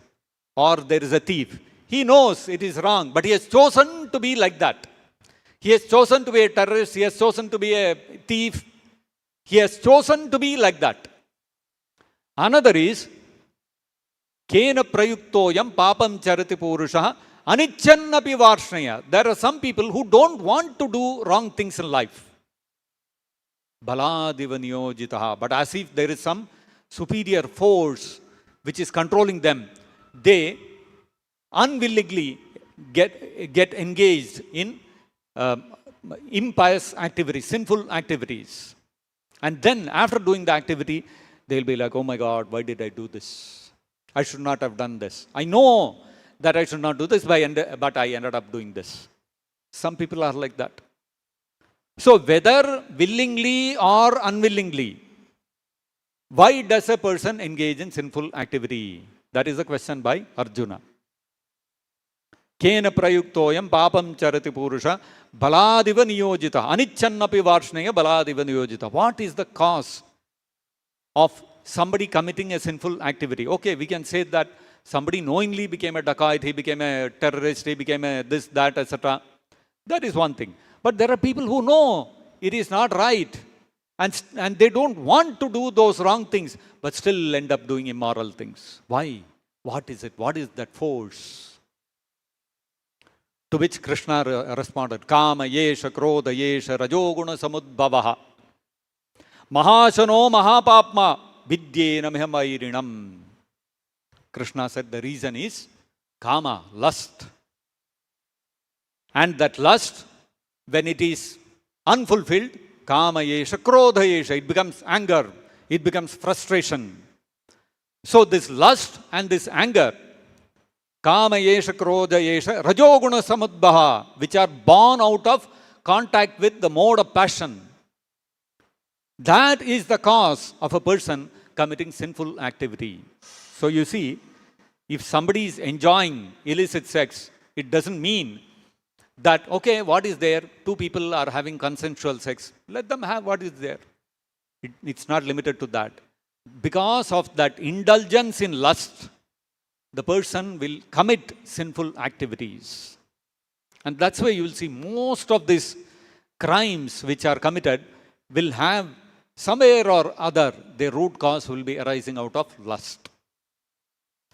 or there is a thief. He knows it is wrong, but he has chosen to be like that. He has chosen to be a terrorist. He has chosen to be a thief. He has chosen to be like that. Another is, Kena prayuktoyam papam charati purusha anichannapi varshnaya. There are some people who don't want to do wrong things in life. Baladiva niyojitaha. But as if there is some superior force which is controlling them, they unwillingly get engaged in impious activities, sinful activities. And then after doing the activity, they'll be like, oh my God, why did I do this? I should not have done this. I know that I should not do this, but I ended up doing this. Some people are like that. So whether willingly or unwillingly, why does a person engage in sinful activity? That is a question by Arjuna. Kena prayuktoyam papam charati purusha baladiva niyojita anichannapi varshnaya baladiva niyojita. What is the cause of somebody committing a sinful activity? Okay, we can say that somebody knowingly became a dacoit, he became a terrorist, he became a this, that, etc. That is one thing. But there are people who know it is not right and they don't want to do those wrong things, but still end up doing immoral things. Why? What is it? What is that force? To which Krishna responded, Kama yesha krodha yesha rajoguna samudbhavaha mahashano mahapapma vidyena mihamayirinam. Krishna said the reason is kama, lust. And that lust, when it is unfulfilled, kama yesha krodha yesha, it becomes anger, it becomes frustration. So this lust and this anger, Kama yesha krodha yesha rajoguna samudbhaha, which are born out of contact with the mode of passion. That is the cause of a person committing sinful activity. So you see, if somebody is enjoying illicit sex, it doesn't mean that, okay, what is there? Two people are having consensual sex. Let them have what is there. It's not limited to that. Because of that indulgence in lust, the person will commit sinful activities. And that's why you will see most of these crimes which are committed will have somewhere or other, their root cause will be arising out of lust.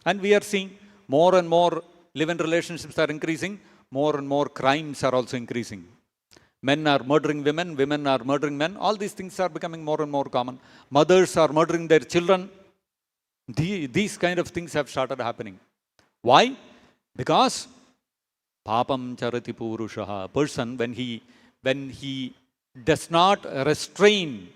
And we are seeing more and more live-in relationships are increasing, more and more crimes are also increasing. Men are murdering women, women are murdering men. All these things are becoming more and more common. Mothers are murdering their children. These kind of things have started happening. Why? Because papam charati purusha. A person, when he does not restrain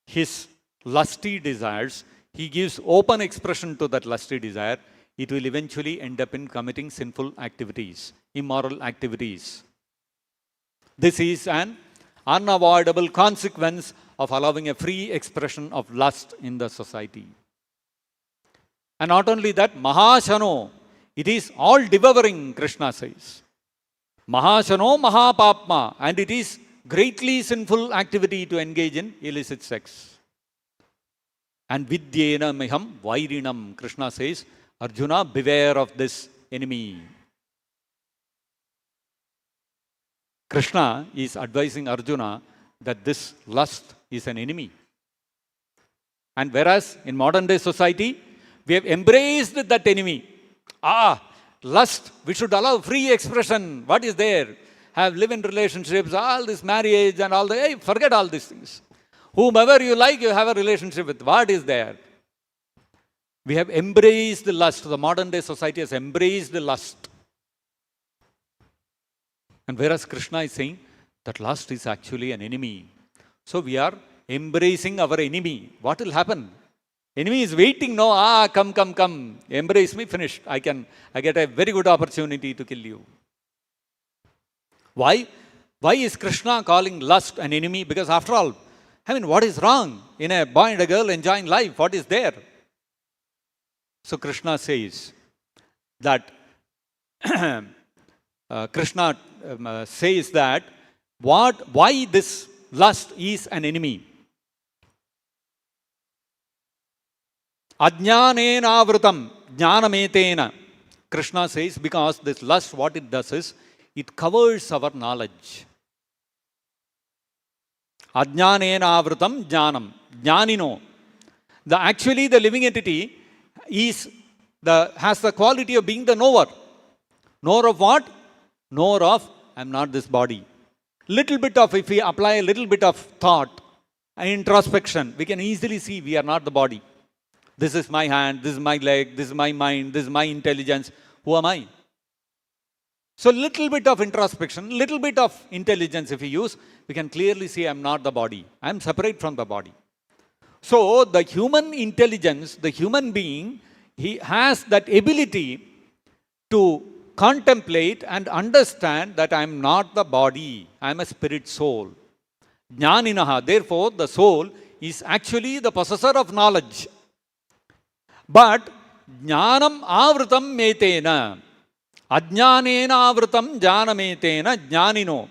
his lusty desires, he gives open expression to that lusty desire, it will eventually end up in committing sinful activities, immoral activities. This is an unavoidable consequence of allowing a free expression of lust in the society. And not only that, Mahashano, it is all devouring, Krishna says. Mahashano mahapapma, and it is greatly sinful activity to engage in illicit sex. And vidyena miham vairinam, Krishna says, Arjuna, beware of this enemy. Krishna is advising Arjuna that this lust is an enemy. And whereas in modern day society, we have embraced that enemy. Lust, we should allow free expression. What is there? Have live-in relationships, all this marriage and all the, hey, forget all these things. Whomever you like, you have a relationship with. What is there? We have embraced the lust. The modern day society has embraced the lust. And whereas Krishna is saying that lust is actually an enemy. So we are embracing our enemy. What will happen? Enemy is waiting, no, come. Embrace me, finished. I get a very good opportunity to kill you. Why? Why is Krishna calling lust an enemy? Because after all, what is wrong in a boy and a girl enjoying life? What is there? So Krishna says that why this lust is an enemy. Ajnanena avrutam jnanametena. Krishna says because this lust, what it does is, it covers our knowledge. Ajnanena avrutam jnanam. Jnanino. Actually the living entity has the quality of being the knower. Knower of what? Knower of, I am not this body. If we apply a little bit of thought and introspection, we can easily see we are not the body. This is my hand, this is my leg, this is my mind, this is my intelligence. Who am I? So little bit of introspection, little bit of intelligence if we use, we can clearly see I am not the body. I am separate from the body. So the human intelligence, the human being, he has that ability to contemplate and understand that I am not the body, I am a spirit soul. Jnaninaha, therefore the soul is actually the possessor of knowledge. But jnanam avrutam metena, ajnanena avrutam jnanametena jnanino.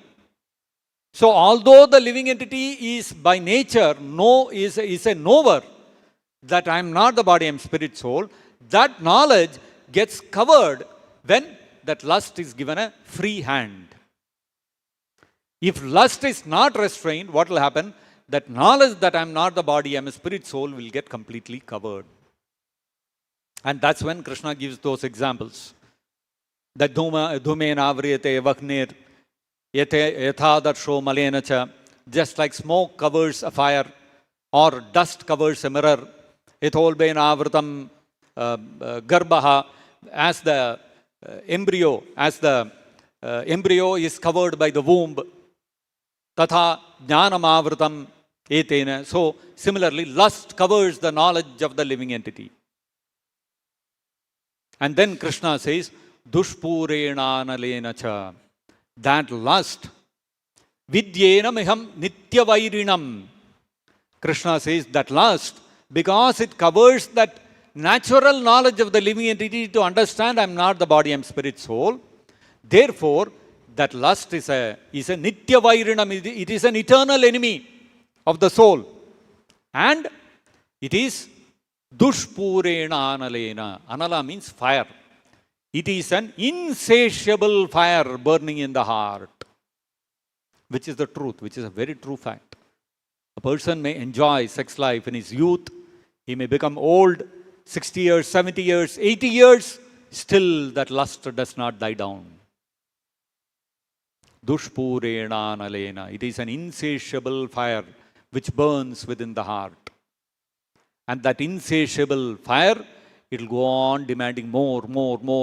So although the living entity is by nature is a knower that I am not the body, I am spirit soul, that knowledge gets covered when that lust is given a free hand. If lust is not restrained, what will happen? That knowledge that I am not the body, I am a spirit soul will get completely covered. And that's when Krishna gives those examples. That dhumena avriyate vaknir yatha darsho malena cha. Just like smoke covers a fire or dust covers a mirror. Etholbena avrutam garbaha, as the embryo is covered by the womb. Tatha jnanam avrutam etena. So similarly, lust covers the knowledge of the living entity. And then Krishna says, dushpurena nalena cha. That lust, vidyena miham nityavairinam. Krishna says that lust, because it covers that natural knowledge of the living entity to understand I am not the body, I am spirit soul. Therefore, that lust is a nityavairinam. It is an eternal enemy of the soul. And it is dushpurena analena. Anala means fire. It is an insatiable fire burning in the heart, which is the truth, which is a very true fact. A person may enjoy sex life in his youth. He may become old, 60 years, 70 years, 80 years. Still that lust does not die down. Dushpurena analena. It is an insatiable fire which burns within the heart. And that insatiable fire, it will go on demanding more.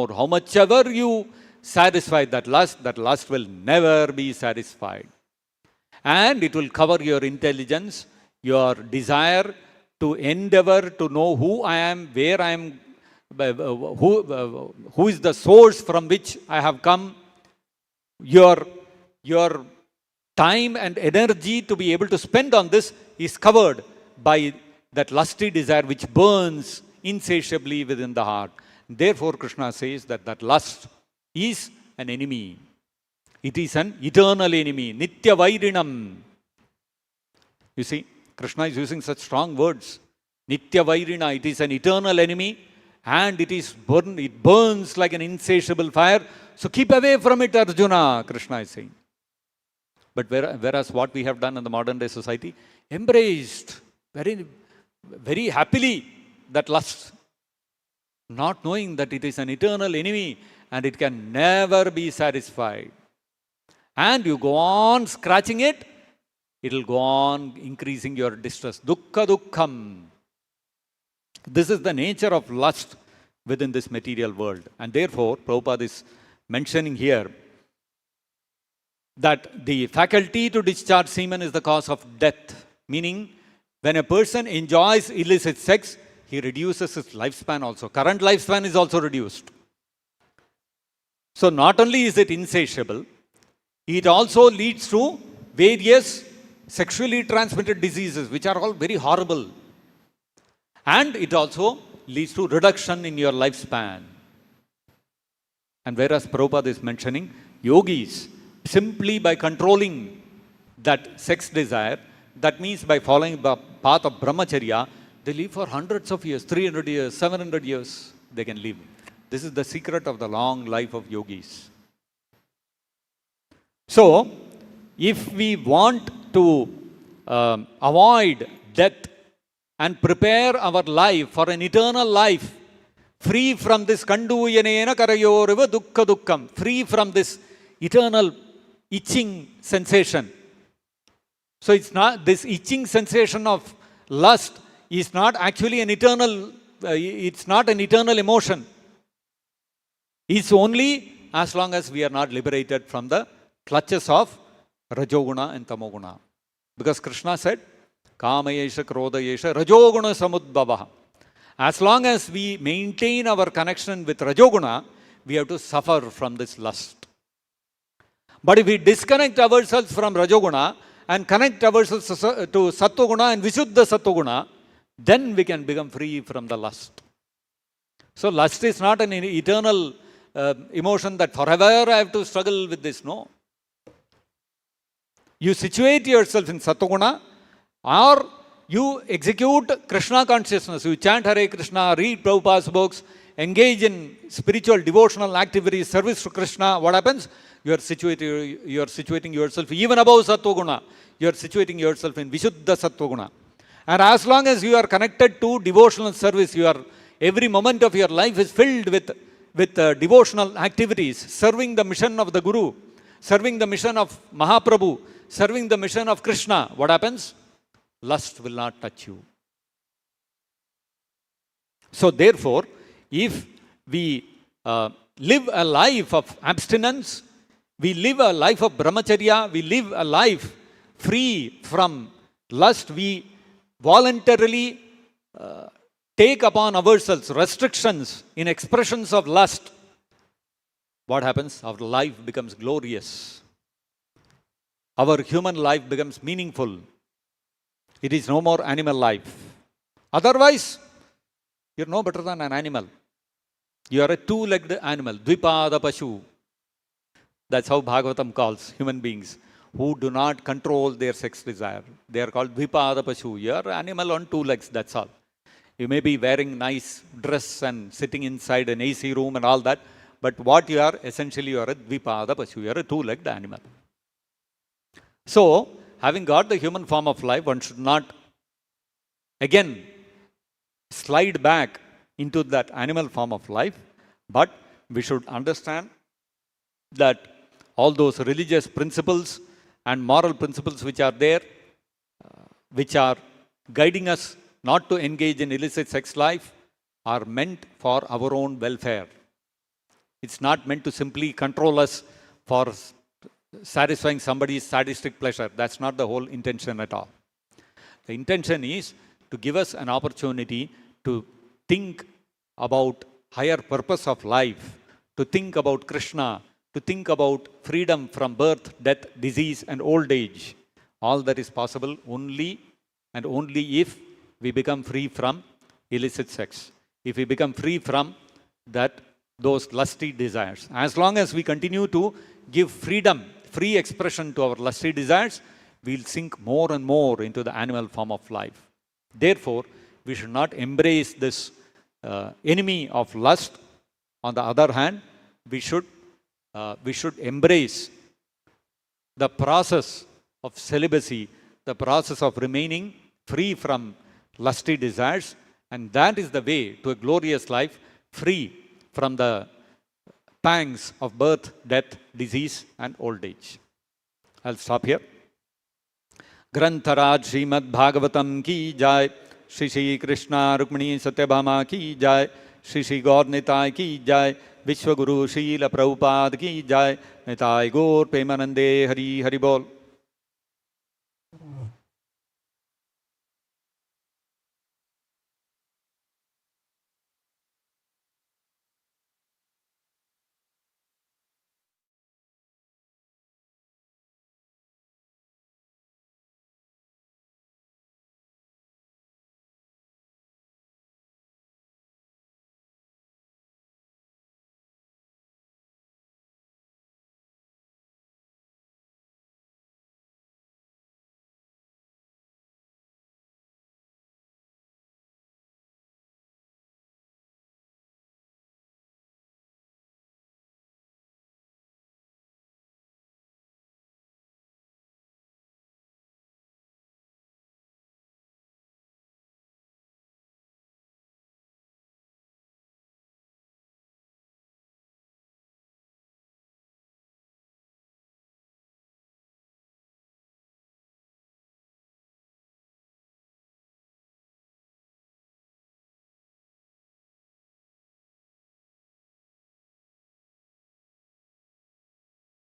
How much ever you satisfy that lust will never be satisfied. And it will cover your intelligence, your desire to endeavor to know who I am, where I am, who is the source from which I have come. Your time and energy to be able to spend on this is covered by that lusty desire which burns insatiably within the heart. Therefore, Krishna says that lust is an enemy. It is an eternal enemy. Nitya Vairinam. You see, Krishna is using such strong words. Nitya Vairina. It is an eternal enemy and it burns like an insatiable fire. So keep away from it, Arjuna, Krishna is saying. But whereas what we have done in the modern day society, embraced very, very happily that lust, not knowing that it is an eternal enemy and it can never be satisfied. And you go on scratching it, it will go on increasing your distress. Dukkha dukkham. This is the nature of lust within this material world. And therefore, Prabhupada is mentioning here that the faculty to discharge semen is the cause of death. Meaning, when a person enjoys illicit sex, he reduces his lifespan also. Current lifespan is also reduced. So not only is it insatiable, it also leads to various sexually transmitted diseases, which are all very horrible. And it also leads to reduction in your lifespan. And whereas Prabhupada is mentioning, yogis, simply by controlling that sex desire, that means by following the path of brahmacharya, they live for hundreds of years, 300 years, 700 years, they can live. This is the secret of the long life of yogis. So, if we want to avoid death and prepare our life for an eternal life, free from this kanduyanena karayoriva dukkha dukkam, free from this eternal itching sensation. So it's not, this itching sensation of lust is not actually an eternal, it's not an eternal emotion. It's only as long as we are not liberated from the clutches of Rajoguna and Tamoguna. Because Krishna said, Kama yesha krodha yesha Rajoguna samudbhavaha. As long as we maintain our connection with Rajoguna, we have to suffer from this lust. But if we disconnect ourselves from Rajoguna and connect ourselves to Sattva and Vishuddha Sattva, then we can become free from the lust. So lust is not an eternal emotion that forever I have to struggle with this. No. You situate yourself in Sattva or you execute Krishna consciousness. You chant Hare Krishna, read Prabhupada's books, engage in spiritual devotional activities, service to Krishna. What happens? You are situating yourself even above Sattva. You are situating yourself in Vishuddha Sattva. And as long as you are connected to devotional service, every moment of your life is filled with devotional activities, serving the mission of the Guru, serving the mission of Mahaprabhu, serving the mission of Krishna. What happens? Lust will not touch you. So therefore, if we live a life of abstinence, we live a life of brahmacharya, we live a life free from lust, we voluntarily take upon ourselves restrictions in expressions of lust, what happens? Our life becomes glorious. Our human life becomes meaningful. It is no more animal life. Otherwise, you're no better than an animal. You are a two-legged animal, dvipada pashu. That's how Bhagavatam calls human beings who do not control their sex desire. They are called dvipada pashu. You are an animal on two legs, that's all. You may be wearing nice dress and sitting inside an AC room and all that, but what you are, essentially you are a dvipada pashu. You are a two-legged animal. So, having got the human form of life, one should not again slide back into that animal form of life, but we should understand that all those religious principles and moral principles which are there, which are guiding us not to engage in illicit sex life, are meant for our own welfare. It's not meant to simply control us for satisfying somebody's sadistic pleasure. That's not the whole intention at all. The intention is to give us an opportunity to think about higher purpose of life, to think about Krishna, to think about freedom from birth, death, disease and old age. All that is possible only and only if we become free from illicit sex. If we become free from those lusty desires. As long as we continue to give freedom, free expression to our lusty desires, we'll sink more and more into the animal form of life. Therefore, we should not embrace this enemy of lust. On the other hand, we should embrace the process of celibacy, the process of remaining free from lusty desires, and that is the way to a glorious life, free from the pangs of birth, death, disease, and old age. I'll stop here. Grantharaj Srimad Bhagavatam ki jai, Shri Shri Krishna Rukmini Satyabhama ki jai, Shri Shri Gaur Nitai ki jai, Vishwaguru Srila Prabhupada ki jai, Nitai Gaur Premanande Hari Hari Bol.